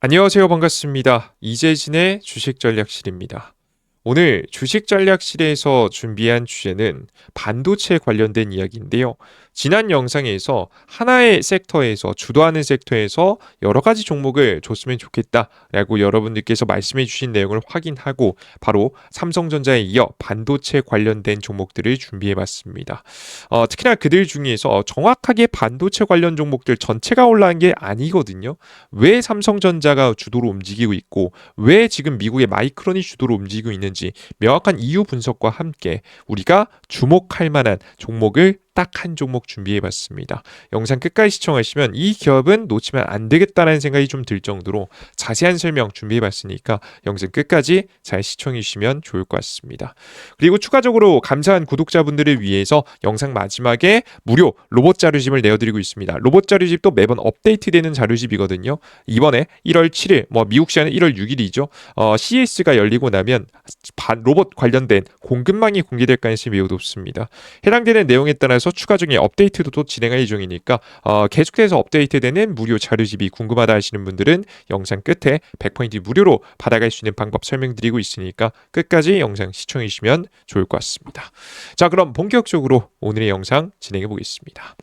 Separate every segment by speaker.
Speaker 1: 안녕하세요. 반갑습니다. 이재진의 주식전략실입니다. 오늘 주식전략실에서 준비한 주제는 반도체 관련된 이야기인데요. 지난 영상에서 하나의 섹터에서 주도하는 섹터에서 여러 가지 종목을 줬으면 좋겠다라고 여러분들께서 말씀해 주신 내용을 확인하고 바로 삼성전자에 이어 반도체 관련된 종목들을 준비해 봤습니다. 특히나 그들 중에서 정확하게 반도체 관련 종목들 전체가 올라간 게 아니거든요. 왜 삼성전자가 주도로 움직이고 있고 왜 지금 미국의 마이크론이 주도로 움직이고 있는지 명확한 이유 분석과 함께 우리가 주목할 만한 종목을 딱 한 종목 준비해 봤습니다. 영상 끝까지 시청하시면 이 기업은 놓치면 안 되겠다라는 생각이 좀 들 정도로 자세한 설명 준비해 봤으니까 영상 끝까지 잘 시청해 주시면 좋을 것 같습니다. 그리고 추가적으로 감사한 구독자분들을 위해서 영상 마지막에 무료 로봇 자료집을 내어드리고 있습니다. 로봇 자료집도 매번 업데이트되는 자료집이거든요. 이번에 1월 7일, 미국 시간은 1월 6일이죠. CES가 열리고 나면 로봇 관련된 공급망이 공개될 가능성이 매우 높습니다. 해당되는 내용에 따라서 추가적인 업데이트도 또 진행할 예정이니까 계속해서 업데이트되는 무료 자료집이 궁금하다 하시는 분들은 영상 끝에 100포인트 무료로 받아갈 수 있는 방법 설명드리고 있으니까 끝까지 영상 시청해 주시면 좋을 것 같습니다. 자, 그럼 본격적으로 오늘의 영상 진행해 보겠습니다.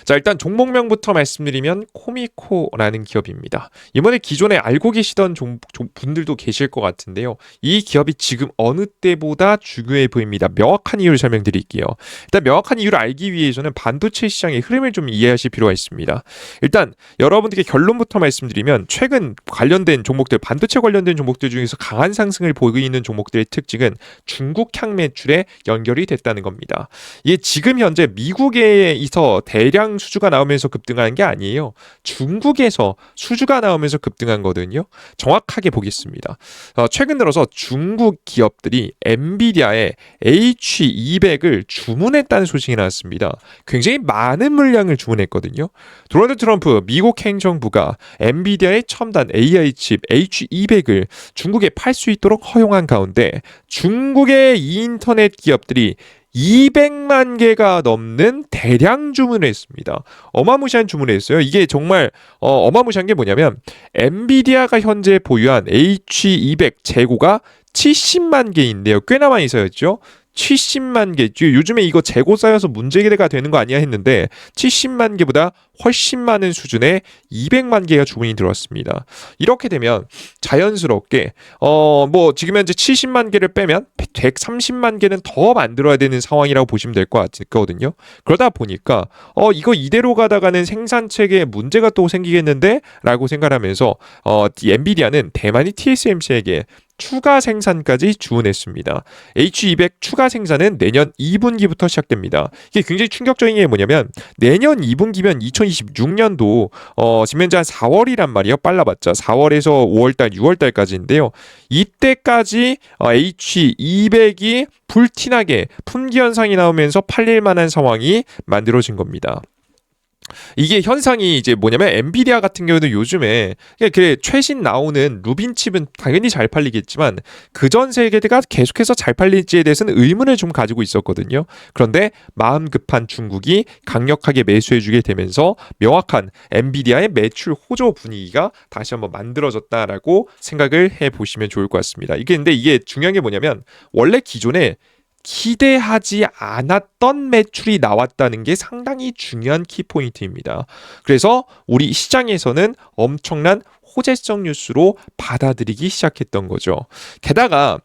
Speaker 1: 자, 일단 종목명부터 말씀드리면 코미코라는 기업입니다. 이번에 기존에 알고 계시던 분들도 계실 것 같은데요. 이 기업이 지금 어느 때보다 중요해 보입니다. 명확한 이유를 설명드릴게요. 일단 명확한 이유를 알기 위해서는 반도체 시장의 흐름을 좀 이해하실 필요가 있습니다. 일단 여러분들께 결론부터 말씀드리면 최근 관련된 종목들, 반도체 관련된 종목들 중에서 강한 상승을 보이고 있는 종목들의 특징은 중국향 매출에 연결이 됐다는 겁니다. 이게 지금 현재 미국에서 대량 수주가 나오면서 급등하는 게 아니에요. 중국에서 수주가 나오면서 급등한 거거든요. 정확하게 보겠습니다. 최근 들어서 중국 기업들이 엔비디아의 H200을 주문했다는 소식이 나왔습니다. 굉장히 많은 물량을 주문했거든요. 도널드 트럼프 미국 행정부가 엔비디아의 첨단 AI 칩 H200을 중국에 팔 수 있도록 허용한 가운데 중국의 인터넷 기업들이 200만 개가 넘는 대량 주문을 했습니다. 어마무시한 주문을 했어요. 이게 정말 어마무시한 게 뭐냐면 엔비디아가 현재 보유한 H200 재고가 70만 개인데요. 꽤나 많이 쌓였죠. 70만 개. 요즘에 이거 재고 쌓여서 문제가 되는 거 아니야 했는데 70만 개보다 훨씬 많은 수준의 200만 개가 주문이 들어왔습니다. 이렇게 되면 자연스럽게 지금 현재 70만 개를 빼면 130만 개는 더 만들어야 되는 상황이라고 보시면 될 것 같거든요. 그러다 보니까 이거 이대로 가다가는 생산 체계에 문제가 또 생기겠는데 라고 생각하면서 엔비디아는 대만이 TSMC에게 추가 생산까지 지원했습니다. H200 추가 생산은 내년 2분기부터 시작됩니다. 이게 굉장히 충격적인 게 뭐냐면 내년 2분기면 2026년도 지금 현재 한 4월이란 말이에요. 빨라봤자 4월에서 5월달, 6월달까지인데요. 이때까지 H200이 불티나게 품귀 현상이 나오면서 팔릴 만한 상황이 만들어진 겁니다. 이게 현상이 이제 뭐냐면 엔비디아 같은 경우는 요즘에 그 최신 나오는 루빈 칩은 당연히 잘 팔리겠지만 그전 세계가 계속해서 잘 팔릴지에 대해서는 의문을 좀 가지고 있었거든요. 그런데 마음 급한 중국이 강력하게 매수해주게 되면서 명확한 엔비디아의 매출 호조 분위기가 다시 한번 만들어졌다라고 생각을 해보시면 좋을 것 같습니다. 근데 이게 중요한 게 뭐냐면 원래 기존에 기대하지 않았던 매출이 나왔다는 게 상당히 중요한 키포인트입니다. 그래서 우리 시장에서는 엄청난 호재성 뉴스로 받아들이기 시작했던 거죠. 게다가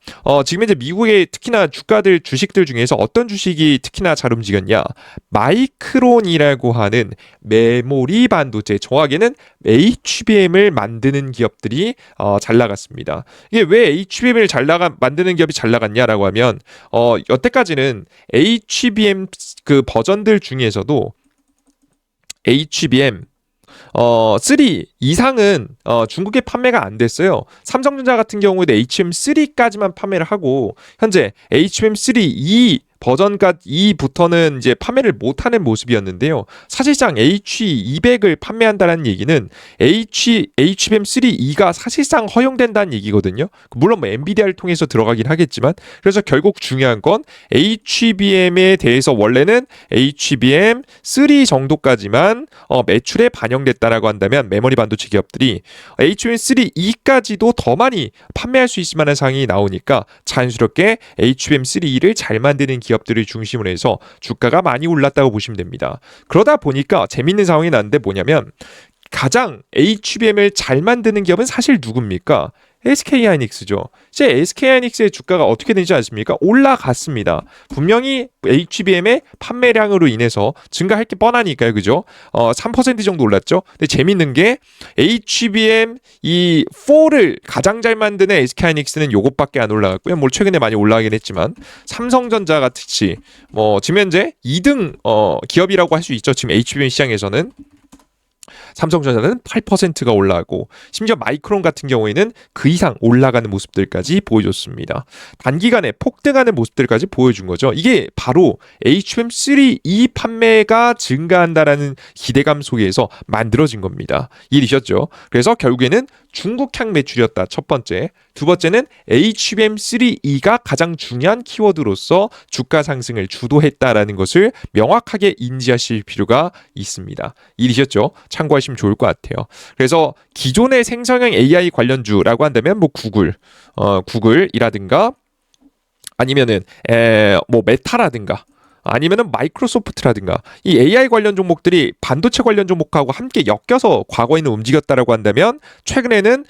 Speaker 1: 지금 이제 미국의 특히나 주식들 중에서 어떤 주식이 특히나 잘 움직였냐? 마이크론이라고 하는 메모리 반도체, 정확하게는 HBM을 만드는 기업들이 잘 나갔습니다. 이게 왜 HBM을 만드는 기업이 잘 나갔냐라고 하면 여태까지는 HBM 그 버전들 중에서도 HBM 3 이상은 중국에 판매가 안 됐어요. 삼성전자 같은 경우에도 HBM3까지만 판매를 하고 현재 HBM3 2 버전가 2부터는 이제 판매를 못하는 모습이었는데요. 사실상 H200을 판매한다는 얘기는 HBM3E가 사실상 허용된다는 얘기거든요. 물론 뭐 엔비디아를 통해서 들어가긴 하겠지만, 그래서 결국 중요한 건 HBM에 대해서 원래는 HBM3 정도까지만 매출에 반영됐다라고 한다면 메모리 반도체 기업들이 HBM3E까지도 더 많이 판매할 수 있을 만한 상황이 나오니까 자연스럽게 HBM3E를 잘 만드는 기업들을 중심으로 해서 주가가 많이 올랐다고 보시면 됩니다. 그러다 보니까 재밌는 상황이 났는데 뭐냐면 가장 HBM을 잘 만드는 기업은 사실 누굽니까? SK하이닉스죠. 이제 SK하이닉스의 주가가 어떻게 되지 않습니까? 올라갔습니다. 분명히 HBM의 판매량으로 인해서 증가할 게 뻔하니까요, 그죠? 3% 정도 올랐죠. 근데 재밌는 게 HBM 이 4를 가장 잘 만드는 SK하이닉스는 요것밖에 안 올라갔고요. 뭐 최근에 많이 올라가긴 했지만 삼성전자 같이 뭐 지금 현재 2등 기업이라고 할 수 있죠. 지금 HBM 시장에서는. 삼성전자는 8%가 올라가고 심지어 마이크론 같은 경우에는 그 이상 올라가는 모습들까지 보여줬습니다. 단기간에 폭등하는 모습들까지 보여준 거죠. 이게 바로 HBM3E 판매가 증가한다라는 기대감 속에서 만들어진 겁니다. 이해되셨죠? 그래서 결국에는 중국향 매출이었다. 첫 번째. 두 번째는 HBM3E가 가장 중요한 키워드로서 주가 상승을 주도했다라는 것을 명확하게 인지하실 필요가 있습니다. 이해되셨죠? 참고하시면 좋을 것 같아요. 그래서 기존의 생성형 AI 관련주라고 한다면 뭐 구글이라든가 아니면은 뭐 메타라든가 아니면은 마이크로소프트라든가 이 AI 관련 종목들이 반도체 관련 종목하고 함께 엮여서 과거에는 움직였다라고 한다면 최근에는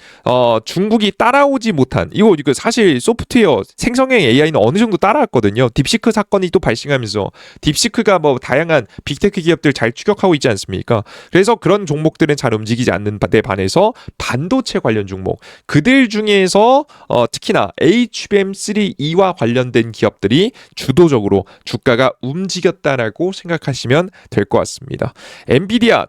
Speaker 1: 중국이 따라오지 못한 이거 사실 소프트웨어 생성형 AI는 어느 정도 따라왔거든요. 딥시크 사건이 또 발생하면서 딥시크가 뭐 다양한 빅테크 기업들 잘 추격하고 있지 않습니까? 그래서 그런 종목들은 잘 움직이지 않는 데 반해서 반도체 관련 종목 그들 중에서 특히나 HBM3E와 관련된 기업들이 주도적으로 주가가 움직였다라고 생각하시면 될 것 같습니다. 엔비디아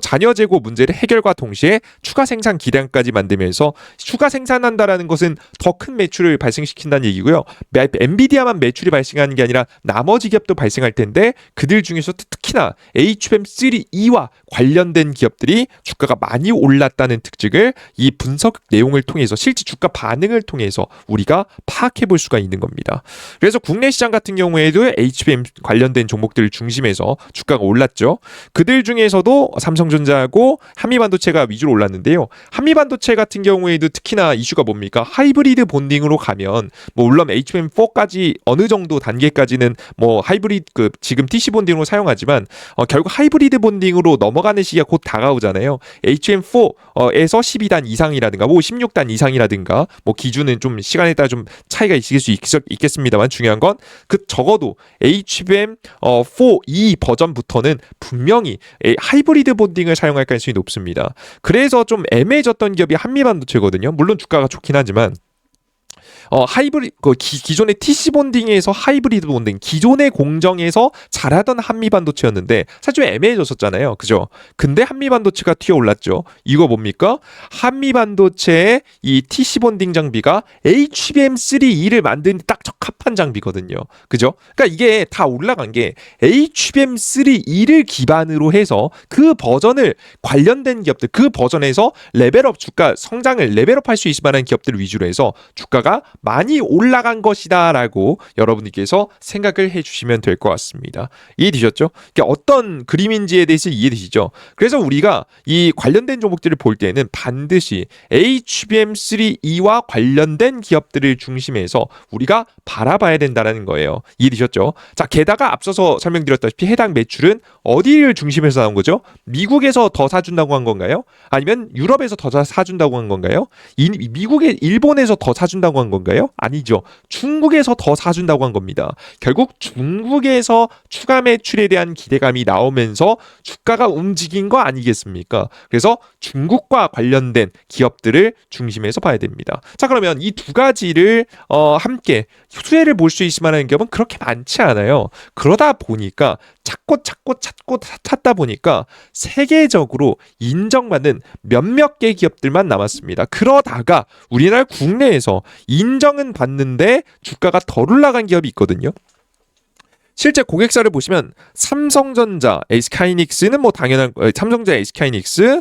Speaker 1: 잔여 재고 문제를 해결과 동시에 추가 생산 기량까지 만들면서 추가 생산한다라는 것은 더 큰 매출을 발생시킨다는 얘기고요. 엔비디아만 매출이 발생하는 게 아니라 나머지 기업도 발생할 텐데 그들 중에서 특히나 HBM3E와 관련된 기업들이 주가가 많이 올랐다는 특징을 이 분석 내용을 통해서 실제 주가 반응을 통해서 우리가 파악해 볼 수가 있는 겁니다. 그래서 국내 시장 같은 경우에도 HBM 관련된 종목들을 중심해서 주가가 올랐죠. 그들 중에서도 삼성전자하고 한미반도체가 위주로 올랐는데요. 한미반도체 같은 경우에도 특히나 이슈가 뭡니까? 하이브리드 본딩으로 가면 뭐 물론 HBM4까지 어느 정도 단계까지는 뭐 하이브리드 지금 TC 본딩으로 사용하지만 결국 하이브리드 본딩으로 넘어가는 시기가 곧 다가오잖아요. HBM4에서 12단 이상이라든가 뭐 16단 이상이라든가 뭐 기준은 좀 시간에 따라 좀 차이가 있을 수 있겠습니다만 중요한 건 그 적어도 HBM4E 버전부터는 분명히 하이브리드 본딩을 사용할 가능성이 높습니다. 그래서 좀 애매해졌던 기업이 한미반도체거든요. 물론 주가가 좋긴 하지만 기존의 TC 본딩에서 하이브리드 본딩, 기존의 공정에서 잘하던 한미반도체였는데 사실 좀 애매해졌었잖아요. 그죠? 근데 한미반도체가 튀어올랐죠. 이거 뭡니까? 한미반도체의 이 TC 본딩 장비가 HBM3E를 만드는 딱 적합한 장비거든요. 그죠? 그러니까 이게 다 올라간 게 HBM3E를 기반으로 해서 그 버전을 관련된 기업들, 그 버전에서 레벨업 주가 성장을 레벨업할 수 있을 만한 기업들 위주로 해서 주가가 많이 올라간 것이다라고 여러분들께서 생각을 해주시면 될 것 같습니다. 이해되셨죠? 어떤 그림인지에 대해서 이해되시죠? 그래서 우리가 이 관련된 종목들을 볼 때는 반드시 HBM3E와 관련된 기업들을 중심해서 우리가 바라봐야 된다는 거예요. 이해되셨죠? 자, 게다가 앞서서 설명드렸다시피 해당 매출은 어디를 중심해서 나온 거죠? 미국에서 더 사준다고 한 건가요? 아니면 유럽에서 더 사준다고 한 건가요? 일본에서 더 사준다고 한 건가요? 아니죠. 중국에서 더 사준다고 한 겁니다. 결국 중국에서 추가 매출에 대한 기대감이 나오면서 주가가 움직인 거 아니겠습니까? 그래서 중국과 관련된 기업들을 중심해서 봐야 됩니다. 자, 그러면 이 두 가지를 함께 수혜를 볼 수 있을 만한 기업은 그렇게 많지 않아요. 그러다 보니까 찾고 찾다 보니까 세계적으로 인정받는 몇몇 개 기업들만 남았습니다. 그러다가 우리나라 국내에서 인정은 받는데 주가가 덜 올라간 기업이 있거든요. 실제 고객사를 보시면 삼성전자, SK하이닉스는 뭐 당연한 삼성전자, SK하이닉스,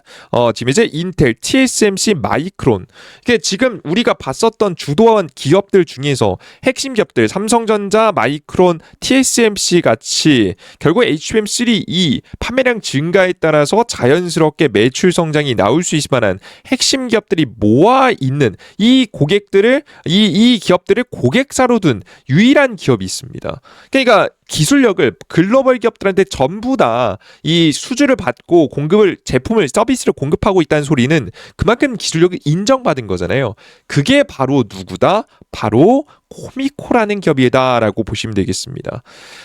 Speaker 1: 지금 이제 인텔, TSMC, 마이크론. 이게 지금 우리가 봤었던 주도한 기업들 중에서 핵심 기업들 삼성전자, 마이크론, TSMC 같이 결국 HBM3E 판매량 증가에 따라서 자연스럽게 매출 성장이 나올 수 있을 만한 핵심 기업들이 모아 있는 이 고객들을 이 기업들을 고객사로 둔 유일한 기업이 있습니다. 그러니까 기술력을 글로벌 기업들한테 전부 다 이 수주를 받고 공급을 제품을 서비스를 공급하고 있다는 소리는 그만큼 기술력을 인정받은 거잖아요. 그게 바로 누구다? 바로 코미코라는 기업이다라고 보시면 되겠습니다.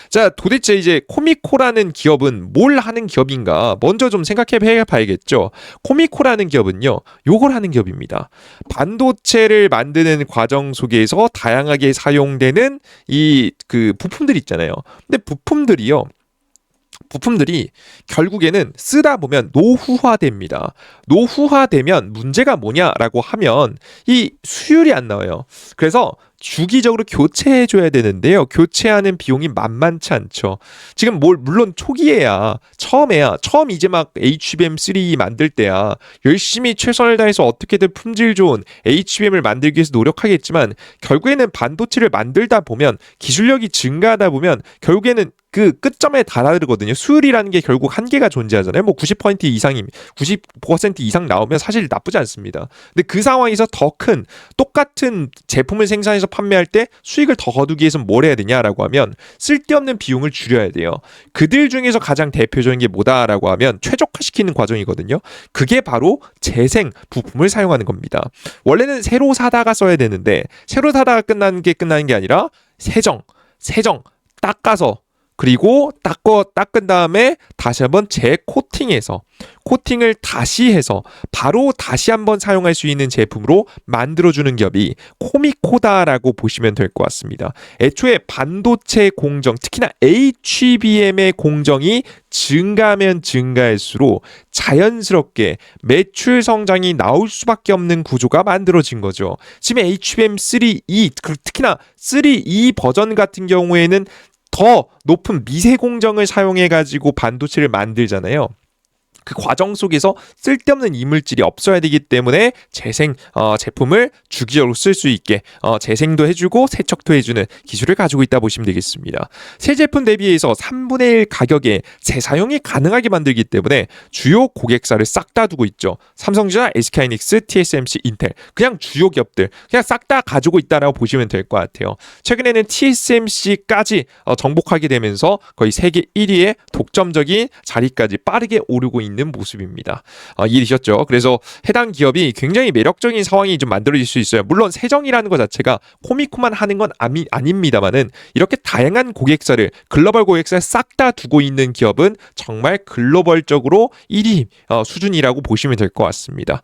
Speaker 1: 자, 도대체 이제 코미코라는 기업은 뭘 하는 기업인가? 먼저 좀 생각해 봐야겠죠. 코미코라는 기업은요, 요걸 하는 기업입니다. 반도체를 만드는 과정 속에서 다양하게 사용되는 이 그 부품들 있잖아요. 근데 부품들이 결국에는 쓰다 보면 노후화됩니다. 노후화되면 문제가 뭐냐라고 하면 이 수율이 안 나와요. 그래서 주기적으로 교체해줘야 되는데요. 교체하는 비용이 만만치 않죠. 지금 물론 초기에야 처음 이제 막 HBM3 만들 때야 열심히 최선을 다해서 어떻게든 품질 좋은 HBM을 만들기 위해서 노력하겠지만 결국에는 반도체를 만들다 보면 기술력이 증가하다 보면 결국에는 그 끝점에 달아들거든요. 수율이라는 게 결국 한계가 존재하잖아요. 뭐 90% 이상임, 90% 이상 나오면 사실 나쁘지 않습니다. 근데 그 상황에서 더 큰 똑같은 제품을 생산해서 판매할 때 수익을 더 거두기 위해서는 뭘 해야 되냐라고 하면 쓸데없는 비용을 줄여야 돼요. 그들 중에서 가장 대표적인 게 뭐다라고 하면 최적화시키는 과정이거든요. 그게 바로 재생 부품을 사용하는 겁니다. 원래는 새로 사다가 써야 되는데 새로 사다가 끝나는 게 아니라 세정, 닦아서 그리고 닦은 다음에 다시 한번 재코팅해서 코팅을 다시 해서 바로 다시 한번 사용할 수 있는 제품으로 만들어주는 기업이 코미코다라고 보시면 될 것 같습니다. 애초에 반도체 공정, 특히나 HBM의 공정이 증가하면 증가할수록 자연스럽게 매출 성장이 나올 수밖에 없는 구조가 만들어진 거죠. 지금 HBM3E, 특히나 3E 버전 같은 경우에는 더 높은 미세 공정을 사용해 가지고 반도체를 만들잖아요. 그 과정 속에서 쓸데없는 이물질이 없어야 되기 때문에 재생 제품을 주기적으로 쓸 수 있게 재생도 해주고 세척도 해주는 기술을 가지고 있다 보시면 되겠습니다. 새 제품 대비해서 3분의 1 가격에 재사용이 가능하게 만들기 때문에 주요 고객사를 싹 다 두고 있죠. 삼성전자, SK하이닉스, TSMC, 인텔 그냥 주요 기업들 그냥 싹 다 가지고 있다라고 보시면 될 것 같아요. 최근에는 TSMC까지 정복하게 되면서 거의 세계 1위의 독점적인 자리까지 빠르게 오르고 있는 모습입니다. 이해되셨죠? 그래서 해당 기업이 굉장히 매력적인 상황이 좀 만들어질 수 있어요. 물론 세정이라는 것 자체가 코미코만 하는 건 아닙니다만은 이렇게 다양한 고객사를 글로벌 고객사에 싹 다 두고 있는 기업은 정말 글로벌적으로 1위 수준이라고 보시면 될 것 같습니다.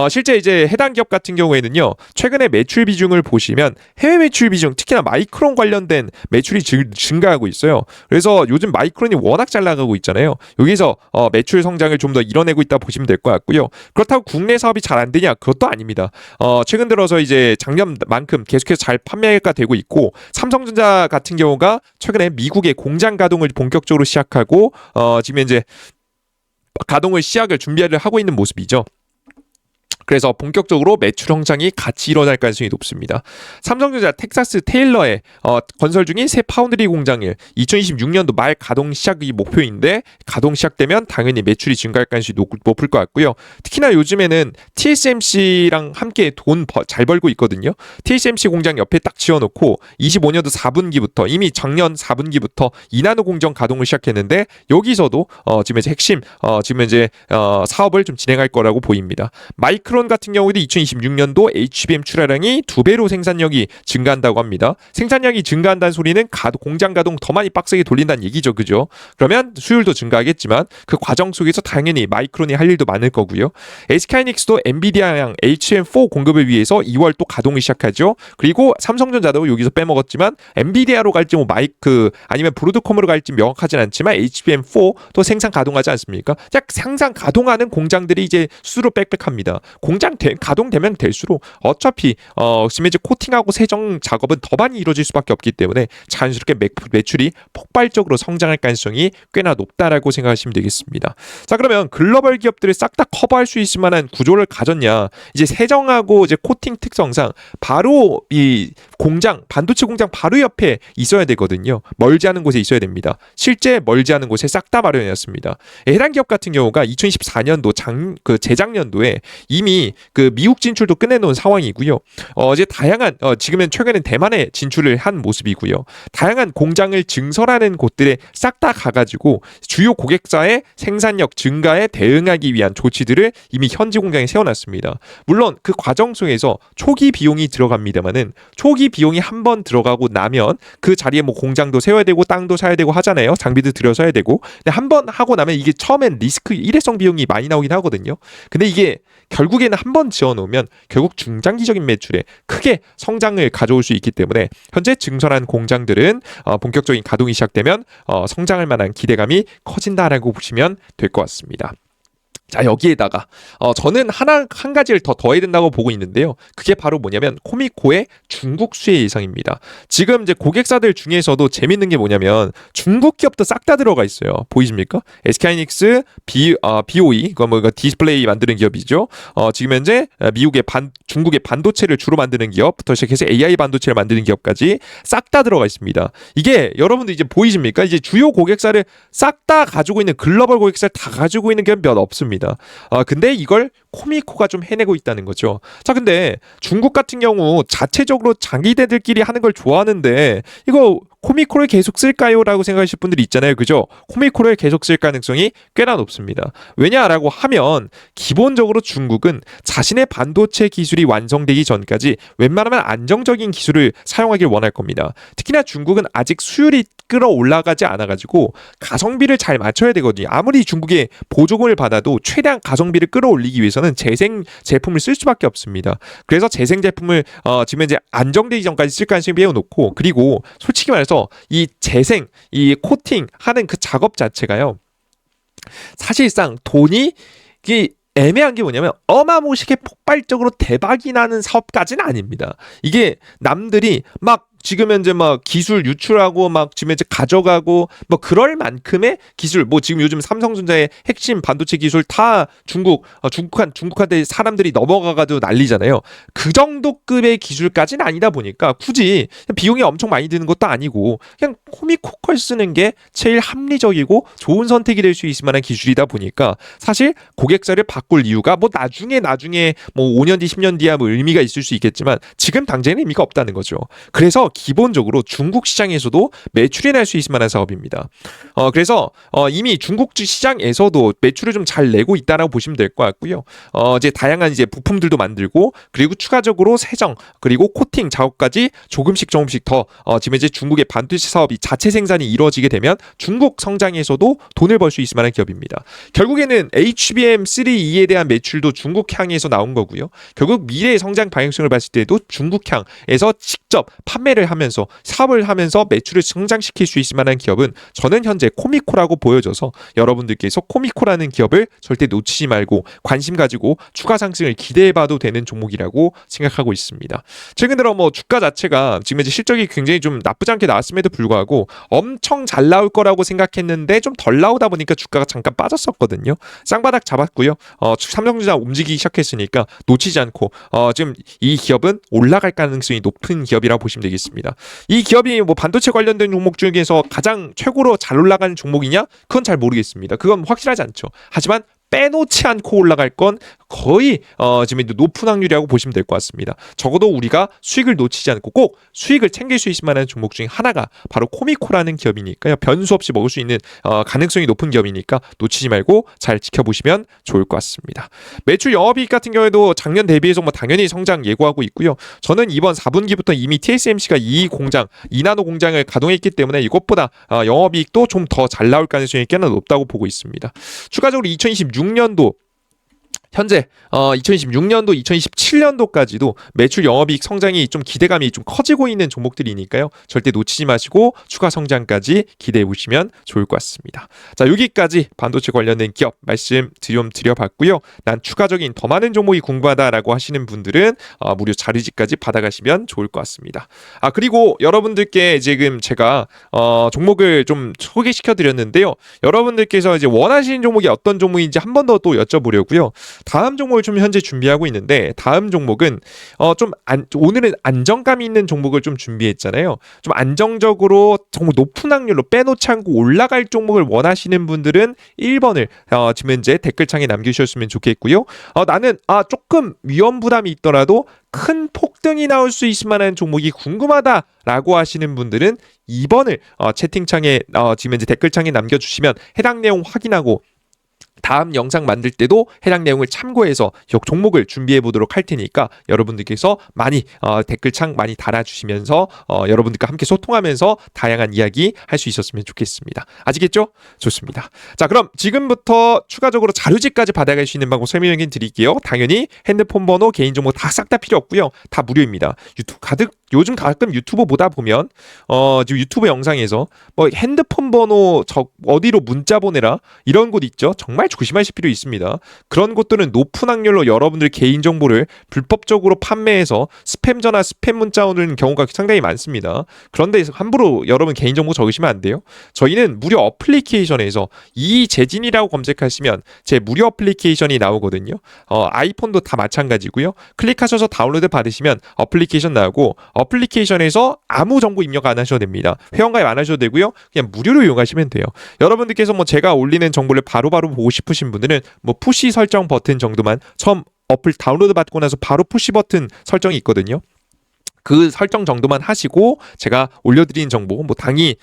Speaker 1: 실제 이제 해당 기업 같은 경우에는요. 최근에 매출 비중을 보시면 해외 매출 비중 특히나 마이크론 관련된 매출이 증가하고 있어요. 그래서 요즘 마이크론이 워낙 잘 나가고 있잖아요. 여기서 매출 성장을 좀 더 이뤄내고 있다 보시면 될 것 같고요. 그렇다고 국내 사업이 잘 안 되냐? 그것도 아닙니다. 최근 들어서 이제 작년만큼 계속해서 잘 판매가 되고 있고 삼성전자 같은 경우가 최근에 미국의 공장 가동을 본격적으로 시작하고 지금 이제 가동을 시작을 준비를 하고 있는 모습이죠. 그래서 본격적으로 매출 성장이 같이 일어날 가능성이 높습니다. 삼성전자 텍사스 테일러에 건설 중인 새 파운드리 공장을 2026년도 말 가동 시작이 목표인데 가동 시작되면 당연히 매출이 증가할 가능성이 높을 것 같고요. 특히나 요즘에는 TSMC랑 함께 돈 잘 벌고 있거든요. TSMC 공장 옆에 딱 지어놓고 25년도 4분기부터 이미 작년 4분기부터 이나노 공정 가동을 시작했는데 여기서도 지금 이제 핵심 지금 이제 사업을 좀 진행할 거라고 보입니다. 마이크론 같은 경우에도 2026년도 HBM 출하량이 2배로 생산력이 증가한다고 합니다. 생산량이 증가한다는 소리는 공장 가동 더 많이 빡세게 돌린다는 얘기죠. 그죠? 그러면 수율도 증가하겠지만 그 과정 속에서 당연히 마이크론이 할 일도 많을 거고요. SK하이닉스도 엔비디아양 HBM4 공급을 위해서 2월 또 가동을 시작하죠. 그리고 삼성전자도 여기서 빼먹었지만 엔비디아로 갈지 뭐 아니면 브로드컴으로 갈지 명확하진 않지만 HBM4 또 생산 가동하지 않습니까? 생산 가동하는 공장들이 이제 수수료 빽빽합니다. 가동되면 될수록 어차피 지금 이제 코팅하고 세정 작업은 더 많이 이루어질 수밖에 없기 때문에 자연스럽게 매출이 폭발적으로 성장할 가능성이 꽤나 높다라고 생각하시면 되겠습니다. 자, 그러면 글로벌 기업들을 싹 다 커버할 수 있을 만한 구조를 가졌냐? 이제 세정하고 이제 코팅 특성상 바로 이 반도체 공장 바로 옆에 있어야 되거든요. 멀지 않은 곳에 있어야 됩니다. 실제 멀지 않은 곳에 싹 다 마련해놨습니다. 해당 기업 같은 경우가 2024년도 재작년도에 이미 그 미국 진출도 끝내놓은 상황이고요. 이제 다양한 지금은 최근엔 대만에 진출을 한 모습이고요. 다양한 공장을 증설하는 곳들에 싹 다 가가지고 주요 고객사의 생산력 증가에 대응하기 위한 조치들을 이미 현지 공장에 세워놨습니다. 물론 그 과정 속에서 초기 비용이 들어갑니다만은 초기 비용이 한번 들어가고 나면 그 자리에 뭐 공장도 세워야 되고 땅도 사야 되고 하잖아요. 장비도 들여서야 되고. 근데 한번 하고 나면 이게 처음엔 일회성 비용이 많이 나오긴 하거든요. 근데 이게 결국에는 한번 지어놓으면 결국 중장기적인 매출에 크게 성장을 가져올 수 있기 때문에 현재 증설한 공장들은 본격적인 가동이 시작되면 성장할 만한 기대감이 커진다라고 보시면 될 것 같습니다. 자, 여기에다가 저는 한 가지를 더 더해야 된다고 보고 있는데요. 그게 바로 뭐냐면 코미코의 중국 수혜 예상입니다. 지금 이제 고객사들 중에서도 재밌는 게 뭐냐면 중국 기업도 싹 다 들어가 있어요. 보이십니까? SK하이닉스, BOE, 그거 뭐 디스플레이 만드는 기업이죠. 지금 현재 중국의 반도체를 주로 만드는 기업부터 시작해서 AI 반도체를 만드는 기업까지 싹 다 들어가 있습니다. 이게 여러분들 이제 보이십니까? 이제 주요 고객사를 싹 다 가지고 있는 글로벌 고객사를 다 가지고 있는 기업이 몇 없습니다. 근데 이걸 코미코가 좀 해내고 있다는 거죠. 자, 근데 중국 같은 경우 자체적으로 자기네들끼리 하는 걸 좋아하는데 이거 코미코를 계속 쓸까요? 라고 생각하실 분들이 있잖아요. 그죠? 코미코를 계속 쓸 가능성이 꽤나 높습니다. 왜냐라고 하면 기본적으로 중국은 자신의 반도체 기술이 완성되기 전까지 웬만하면 안정적인 기술을 사용하길 원할 겁니다. 특히나 중국은 아직 수율이 끌어올라가지 않아가지고 가성비를 잘 맞춰야 되거든요. 아무리 중국의 보조금을 받아도 최대한 가성비를 끌어올리기 위해서는 재생 제품을 쓸 수밖에 없습니다. 그래서 재생 제품을 지금 이제 안정되기 전까지 쓸 가능성이 매우 높고, 그리고 솔직히 말해서 이 코팅 하는 그 작업 자체가요, 사실상 돈이 애매한 게 뭐냐면 어마무시하게 폭발적으로 대박이 나는 사업까지는 아닙니다. 이게 남들이 막 지금 현재 막 기술 유출하고 막 지금 현재 가져가고 뭐 그럴 만큼의 기술, 뭐 지금 요즘 삼성전자의 핵심 반도체 기술 다 중국한테 사람들이 넘어가가지고 난리잖아요. 그 정도 급의 기술까지는 아니다 보니까 굳이 비용이 엄청 많이 드는 것도 아니고 그냥 코미코컬 쓰는 게 제일 합리적이고 좋은 선택이 될 수 있을 만한 기술이다 보니까 사실 고객사를 바꿀 이유가 뭐 나중에 뭐 5년 뒤 10년 뒤야 뭐 의미가 있을 수 있겠지만 지금 당장에는 의미가 없다는 거죠. 그래서 기본적으로 중국 시장에서도 매출이 날 수 있을 만한 사업입니다. 그래서 이미 중국 시장에서도 매출을 좀 잘 내고 있다라고 보시면 될 것 같고요. 이제 다양한 이제 부품들도 만들고, 그리고 추가적으로 세정 그리고 코팅 작업까지 조금씩 더 지금 이제 중국의 반도체 사업이 자체 생산이 이루어지게 되면 중국 성장에서도 돈을 벌 수 있을 만한 기업입니다. 결국에는 HBM3E에 대한 매출도 중국 향에서 나온 거고요. 결국 미래의 성장 방향성을 봤을 때도 중국 향에서 직접 판매를 하면서 사업을 하면서 매출을 성장시킬 수 있을 만한 기업은 저는 현재 코미코라고 보여져서 여러분들께서 코미코라는 기업을 절대 놓치지 말고 관심 가지고 추가 상승을 기대해봐도 되는 종목이라고 생각하고 있습니다. 최근 들어 뭐 주가 자체가 지금 이제 실적이 굉장히 좀 나쁘지 않게 나왔음에도 불구하고 엄청 잘 나올 거라고 생각했는데 좀 덜 나오다 보니까 주가가 잠깐 빠졌었거든요. 쌍바닥 잡았고요. 삼성전자 움직이기 시작했으니까 놓치지 않고 지금 이 기업은 올라갈 가능성이 높은 기업이라고 보시면 되겠습니다. 이 기업이 뭐 반도체 관련된 종목 중에서 가장 최고로 잘 올라가는 종목이냐? 그건 잘 모르겠습니다. 그건 확실하지 않죠. 하지만 빼놓지 않고 올라갈 건 거의 지금 높은 확률이라고 보시면 될 것 같습니다. 적어도 우리가 수익을 놓치지 않고 꼭 수익을 챙길 수 있을 만한 종목 중에 하나가 바로 코미코라는 기업이니까요. 변수 없이 먹을 수 있는 가능성이 높은 기업이니까 놓치지 말고 잘 지켜보시면 좋을 것 같습니다. 매출 영업이익 같은 경우에도 작년 대비해서 뭐 당연히 성장 예고하고 있고요. 저는 이번 4분기부터 이미 TSMC가 이 나노 공장을 가동했기 때문에 이것보다 영업이익도 좀 더 잘 나올 가능성이 꽤나 높다고 보고 있습니다. 추가적으로 2026년도 현재 2026년도, 2027년도까지도 매출 영업이익 성장이 좀 기대감이 좀 커지고 있는 종목들이니까요. 절대 놓치지 마시고 추가 성장까지 기대해 보시면 좋을 것 같습니다. 자, 여기까지 반도체 관련된 기업 말씀 좀 드려봤고요. 난 추가적인 더 많은 종목이 궁금하다라고 하시는 분들은 무료 자료집까지 받아가시면 좋을 것 같습니다. 그리고 여러분들께 지금 제가 종목을 좀 소개시켜 드렸는데요. 여러분들께서 이제 원하시는 종목이 어떤 종목인지 한 번 더 또 여쭤보려고요. 다음 종목을 좀 현재 준비하고 있는데, 다음 종목은 오늘은 안정감 있는 종목을 좀 준비했잖아요. 좀 안정적으로 정말 높은 확률로 빼놓지 않고 올라갈 종목을 원하시는 분들은 1번을 지금 현재 댓글창에 남겨주셨으면 좋겠고요. 나는 조금 위험 부담이 있더라도 큰 폭등이 나올 수 있을 만한 종목이 궁금하다라고 하시는 분들은 2번을 채팅창에 지금 현재 댓글창에 남겨주시면 해당 내용 확인하고 다음 영상 만들 때도 해당 내용을 참고해서 종목을 준비해 보도록 할 테니까 여러분들께서 많이 댓글창 많이 달아주시면서 여러분들과 함께 소통하면서 다양한 이야기 할 수 있었으면 좋겠습니다. 아시겠죠? 좋습니다. 자, 그럼 지금부터 추가적으로 자료집까지 받아갈 수 있는 방법 설명해 드릴게요. 당연히 핸드폰 번호, 개인정보 다 싹 다 필요 없고요. 다 무료입니다. 요즘 가끔 유튜브 보다 보면 지금 유튜브 영상에서 뭐 핸드폰 번호 어디로 문자 보내라 이런 곳 있죠. 정말 조심하실 필요 있습니다. 그런 곳들은 높은 확률로 여러분들 개인정보를 불법적으로 판매해서 스팸 전화, 스팸 문자 오는 경우가 상당히 많습니다. 그런데 함부로 여러분 개인정보 적으시면 안 돼요. 저희는 무료 어플리케이션에서 이재진이라고 검색하시면 제 무료 어플리케이션이 나오거든요. 아이폰도 다 마찬가지고요. 클릭하셔서 다운로드 받으시면 어플리케이션 나오고 어플리케이션에서 아무 정보 입력 안 하셔도 됩니다. 회원가입 안 하셔도 되고요. 그냥 무료로 이용하시면 돼요. 여러분들께서 뭐 제가 올리는 정보를 바로바로 보고 싶으신 분들은 뭐 푸시 설정 버튼 정도만 처음 어플 다운로드 받고 나서 바로 푸시 버튼 설정이 있거든요. 그 설정 정도만 하시고 제가 올려드린 정보, 뭐 당일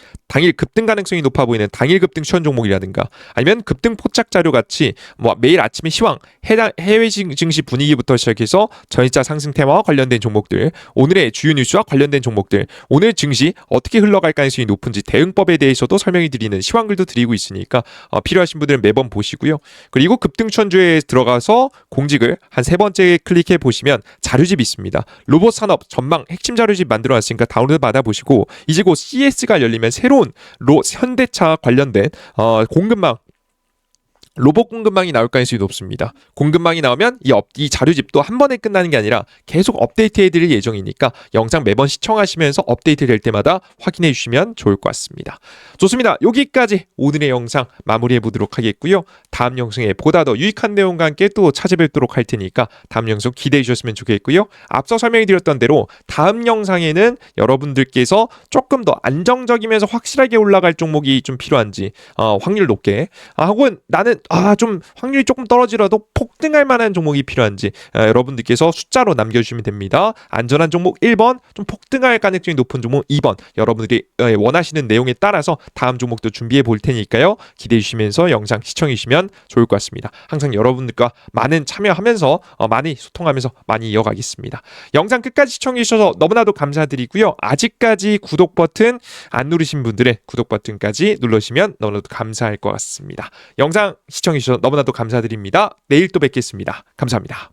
Speaker 1: 급등 가능성이 높아 보이는 당일 급등 추천 종목이라든가 아니면 급등 포착 자료 같이 뭐 매일 아침에 시황, 해외 증시 분위기부터 시작해서 전일자 상승 테마와 관련된 종목들, 오늘의 주요 뉴스와 관련된 종목들, 오늘 증시 어떻게 흘러갈 가능성이 높은지 대응법에 대해서도 설명해 드리는 시황글도 드리고 있으니까 필요하신 분들은 매번 보시고요. 그리고 급등 추천주에 들어가서 공직을 한 3번째 클릭해 보시면 자료집이 있습니다. 로봇 산업 전망 핵심 자료집 만들어놨으니까 다운로드 받아보시고 이제 곧 CS가 열리면 새로운 현대차 관련된 공급망 로봇 공급망이 나올 가능성이 높습니다. 공급망이 나오면 이 자료집도 한 번에 끝나는 게 아니라 계속 업데이트 해드릴 예정이니까 영상 매번 시청하시면서 업데이트 될 때마다 확인해 주시면 좋을 것 같습니다. 좋습니다. 여기까지 오늘의 영상 마무리해 보도록 하겠고요. 다음 영상에 보다 더 유익한 내용과 함께 또 찾아뵙도록 할 테니까 다음 영상 기대해 주셨으면 좋겠고요. 앞서 설명해 드렸던 대로 다음 영상에는 여러분들께서 조금 더 안정적이면서 확실하게 올라갈 종목이 좀 필요한지 확률 높게 혹은 나는 좀 확률이 조금 떨어지더라도 폭등할 만한 종목이 필요한지 여러분들께서 숫자로 남겨주시면 됩니다. 안전한 종목 1번, 좀 폭등할 가능성이 높은 종목 2번, 여러분들이 원하시는 내용에 따라서 다음 종목도 준비해 볼 테니까요. 기대해 주시면서 영상 시청해 주시면 좋을 것 같습니다. 항상 여러분들과 많은 참여하면서 많이 소통하면서 많이 이어가겠습니다. 영상 끝까지 시청해 주셔서 너무나도 감사드리고요. 아직까지 구독 버튼 안 누르신 분들은 구독 버튼까지 눌러주시면 너무나도 감사할 것 같습니다. 영상 시청해주셔서 너무나도 감사드립니다. 내일 또 뵙겠습니다. 감사합니다.